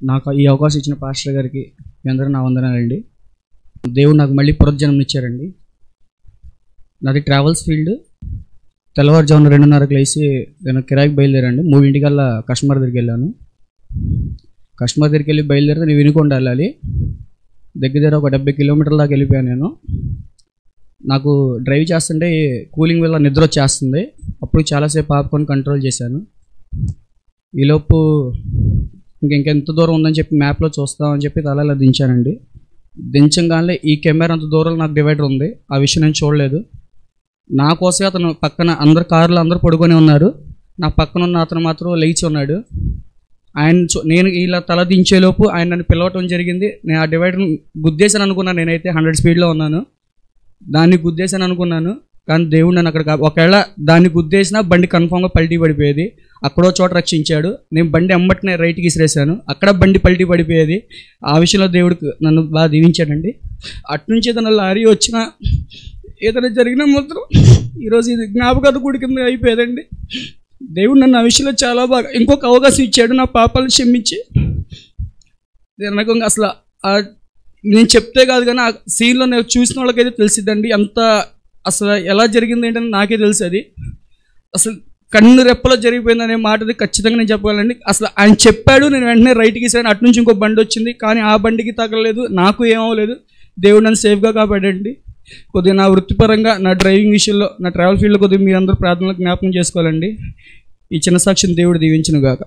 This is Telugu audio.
నాకు ఈ అవకాశం ఇచ్చిన పాస్టర్ గారికి మీ అందరూ నా వందనాలండి. దేవుడు నాకు మళ్ళీ పునర్జన్మ ఇచ్చారండి. నాది ట్రావెల్స్ ఫీల్డ్. తెల్లవారుజామున 2:30కి లేచి నేను కిరాయికి బయలుదేరండి. 3:00కల్లా కస్టమర్ దగ్గరికి వెళ్ళాను. కస్టమర్ దగ్గరికి వెళ్ళి బయలుదేరితే నేను వినుకొండ వెళ్ళాలి. దగ్గర ఒక 70 కిలోమీటర్ల దాకా వెళ్ళిపోయాను నేను. నాకు డ్రైవ్ చేస్తుంటే కూలింగ్ వల్ల నిద్ర వచ్చేస్తుంది. అప్పుడు చాలాసేపు ఆపుకొని కంట్రోల్ చేశాను. ఈలోపు ఇంకెంత దూరం ఉందని చెప్పి మ్యాప్లో చూస్తామని చెప్పి తల దించానండి. దించగానే ఈ కెమెరా అంత దూరంలో నాకు డివైడర్ ఉంది. ఆ విషయం నేను చూడలేదు. నా కోసమే అతను పక్కన కార్లు అందరూ పడుకొని ఉన్నారు. నా పక్కన ఉన్న అతను మాత్రం లేచి ఉన్నాడు. నేను ఇలా తల దించేలోపు ఆయన నన్ను పిలవటం జరిగింది. నేను ఆ డివైడర్ని గుద్దేశాను అనుకున్నాను. నేనైతే 100 స్పీడ్లో ఉన్నాను. దాన్ని గుద్దేశాను అనుకున్నాను. కానీ దేవుడు నన్ను అక్కడ ఒకవేళ దాన్ని గుద్దేసినా బండి కన్ఫామ్గా పల్టీ పడిపోయేది. అక్కడో చోట రక్షించాడు. నేను బండి అమ్మటినే రైట్కి ఇసిరేసాను. అక్కడ బండి పల్టీ పడిపోయేది. ఆ విషయంలో దేవుడు నన్ను బాగా దీవించాడండి. అటునుంచి ఏదైనా లారీ వచ్చినా ఏదైనా జరిగినా మాత్రం ఈరోజు ఇది జ్ఞాపకార్థ గుడి కింద అయిపోయేదండి. దేవుడు నన్ను ఆ విషయంలో చాలా బాగా ఇంకొక అవకాశం ఇచ్చాడు. నా పాపాలను క్షమించి అసలు నేను చెప్తే కాదు కానీ ఆ సీన్లో నేను చూసిన వాళ్ళకైతే తెలిసిద్దండి ఎంత అసలు ఎలా జరిగింది ఏంటని నాకే తెలుసు. అది అసలు కన్ను రెప్పలో జరిగిపోయిందనే మాటది ఖచ్చితంగా నేను చెప్పగలండి. అసలు ఆయన చెప్పాడు, నేను వెంటనే రైట్కి ఇసాను. అటు నుంచి ఇంకో బండి వచ్చింది, కానీ ఆ బండికి తగలలేదు, నాకు ఏమవలేదు. దేవుడు నన్ను సేఫ్గా కాపాడండి. కొద్దిగా నా వృత్తిపరంగా నా డ్రైవింగ్ విషయంలో నా ట్రావెల్ ఫీల్డ్లో కొద్దిగా మీరందరూ ప్రార్థనలు జ్ఞాపకం చేసుకోవాలండి. ఈ చిన్న సాక్షిని దేవుడు దీవించును గాక.